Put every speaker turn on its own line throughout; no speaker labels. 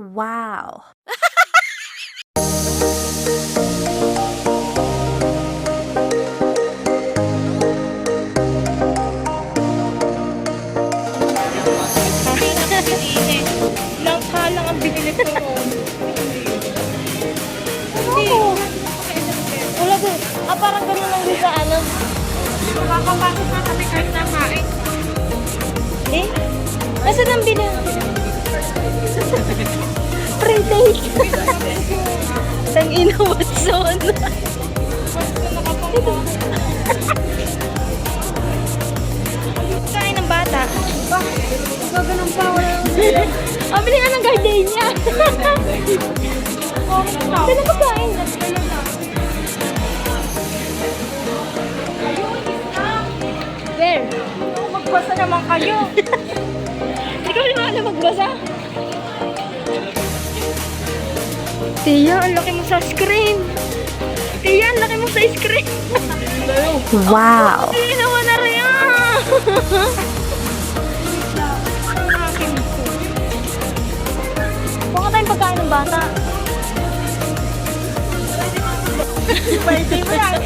Wow.
Lang ang binili ko noon.
Wala ko. Parang ganun lang din sa ano.
Makakapasok na kami kahit nakain.
Eh? Nasaan ang bilang? Pre-date. Tang ina, what's on? Kain ng bata.
Gaganong pa, wala
Pabili nga ng gardenia. Saan na pagkain? Where?
magbasa naman kayo.
Ikaw naman na magbasa. Tia, ang laki mo sa screen. Tia, ang laki mo sa screen. Wow. Tia naman na rin. Baka tayong pagkain ng bata.
Pwede mo yan.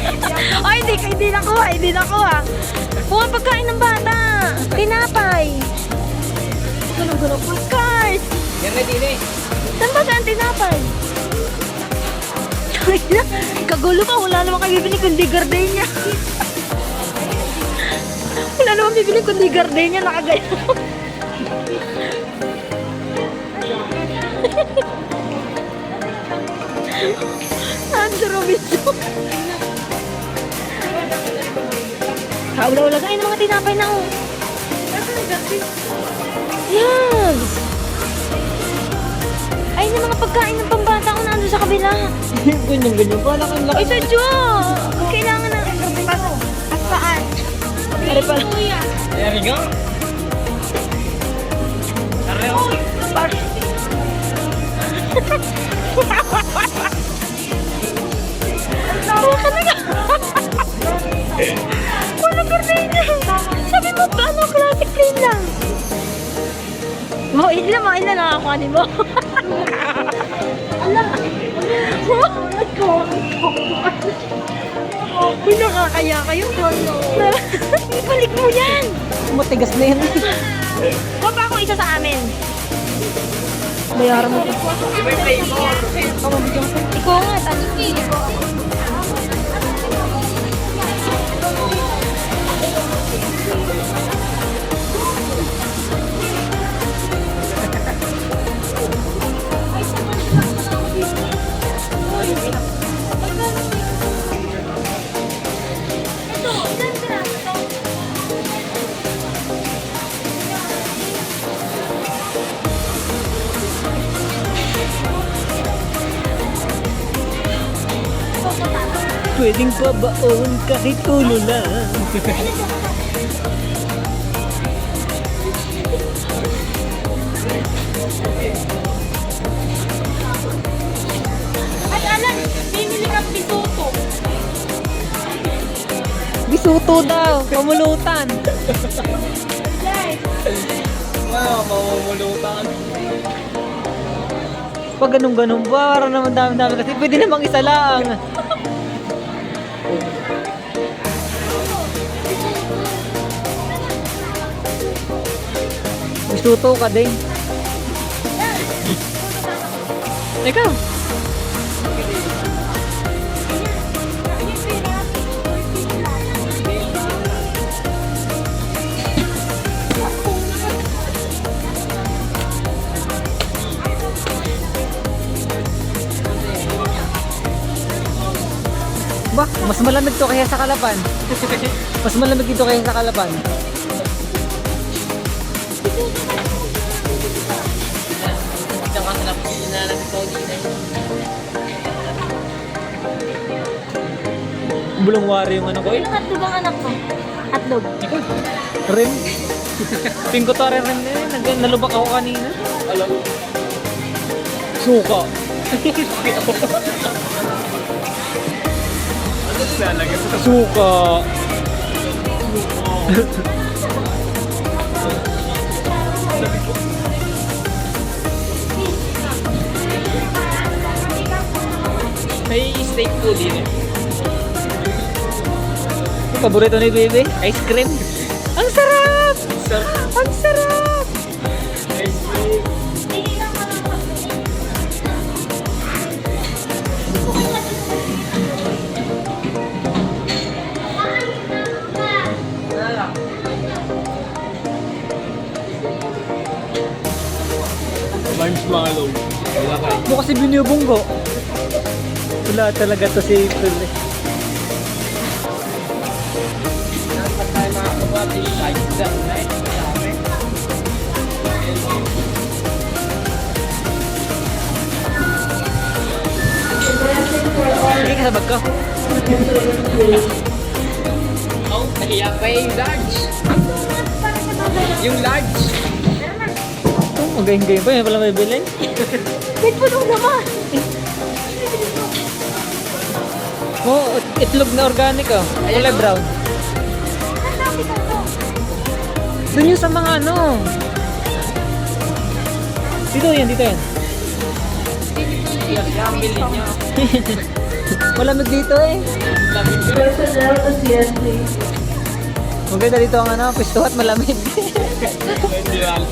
Ay, hindi nakuha. Buka pagkain ng bata. Tinapay. Ganun-ganun. Cars.
Yan na din eh.
Saan ba saan tinapay? Kagulo ka, wala naman kayo bibili kundi gardenia. Wala naman bibili kundi gardenia, nakagaya. Andrew Robinson. Kaula-ula kayo ng mga tinapay na oh. Yes! Ay, na mga pagkain ng pambata ko nandun sa kabila.
Ganyan-ganyan pa.
Ay, sadyo! Kailangan na...
Saan?
Pare pala.
There we go. Areo.
Tawa ka na nga. Wala gardenia. Sabi mo ba, ano, classic plain lang. Mga ilan nakakakuhanin mo.
Alam.
Uy, nakakaya kayo. Ibalik mo yan.
Matigas na yan.
Huwag pa akong isa sa amin. Bayaran mo.
May flavor.
Ikaw nga, tani.
Pwedeng pabaon kahit ulo lang.
Ay, alam. Bimili kang bisuto.
Bisuto daw. Pamulutan. Wow, mamumulutan. Pag ganun-ganun ba, parang naman dami-dami kasi pwede namang isa lang. Bisuto ka din. Ikaw. Ba, mas malamig to kaya sa Kalapan. Mas malamig dito kaya sa Kalapan. Bulong wari yung ano ko eh.
Anong hatlog ang anak mo? Hatlog.
Rim. Pingko to rin na yun. Nalubak ako kanina. Alam. Suka. Suka. May steak po din eh. Paborito ni Bebe, ice cream. Ang sarap! Ang sarap!
Marshmallow. Wala ka.
Mo kasi binubunggo. Wala talaga to si Phil eh. Sige ka sa bag ko.
Oh, nahiya pa yung large. Yung large.
Oh, magayang-gayang pa. Yan pala may bilhin.
May puno naman.
Oh, itlog na organic oh. Kulay brown.
Ang dami ka to.
Doon yung sa mga ano. Dito yan, dito yan.
Yung bilhin nyo.
Malamig dito eh. Maganda dito ang ano, pwesto at malamig.
Hindi na alam.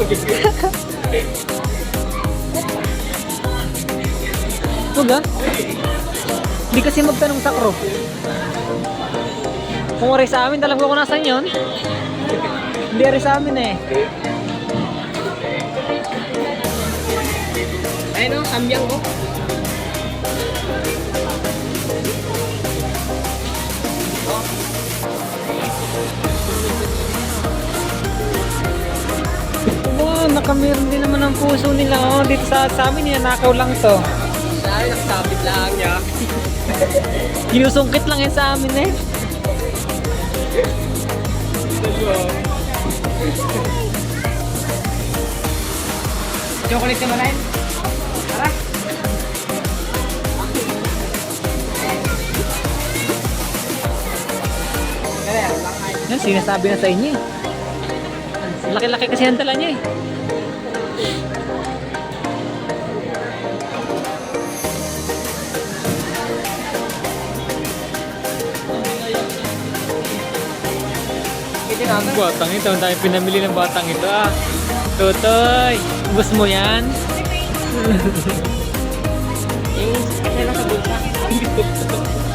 Huwag ah. Hindi kasi magtanong sa crew. Kung oray sa amin, alam ko kung nasan yun. Hindi oray sa amin eh.
Ayun o, samyang ko.
Wow, nakamiron din naman ang puso nila. Oh, dito sa amin, ninanakaw lang to.
Ay, nakasabit lang niya.
Ginusungkit lang yan sa amin eh.
Chocolate naman ayun. Tara.
Yan, sinasabi na sa inyo eh. Laki-laki kasi ang dala niya eh.
Pwede natin.
Batang ito, ang dami pinamili ng batang ito ah. Tutoy, ubos mo yan?
Yung kasi lang sa bulsa.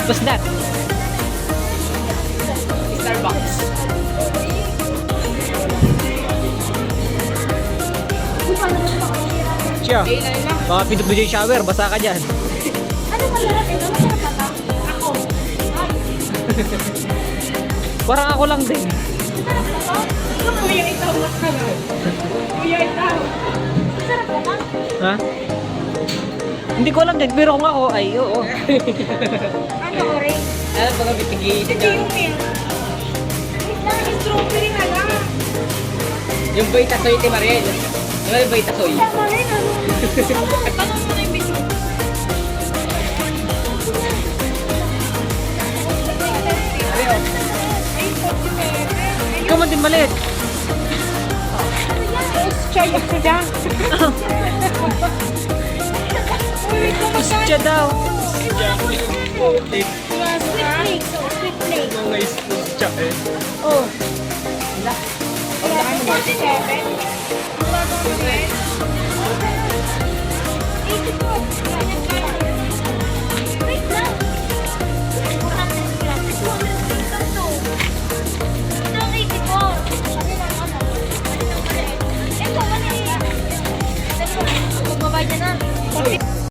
What's that?
Starbucks.
Siya,
Kailan lang.
baka PWJ shower, basa ka dyan.
Ano masarap ito? Masarap ba ito? Ako.
Parang ako lang din.
Kuya, itawag ka na. Kuya, itawag.
Masarap ba ito?
Ha? Hindi ko alam din, pero kung ako, ay oo.
Ano, orange?
Alam ba ka bitigay
Hindi yung milk. Strawberry na lang.
yung Boita Soy ti Mariel. Ano yung Boita Soy?
Tama rin, ano?
Tanong mo na yung bisyo.
Ano
Ay, 47.
Ikaw man din maliit.
Chaya ko dyan. Uy, ito
Siya daw.
Sweet flakes. Sweet flakes.
Mga ispos siya eh.
Oh.
47. Wala bang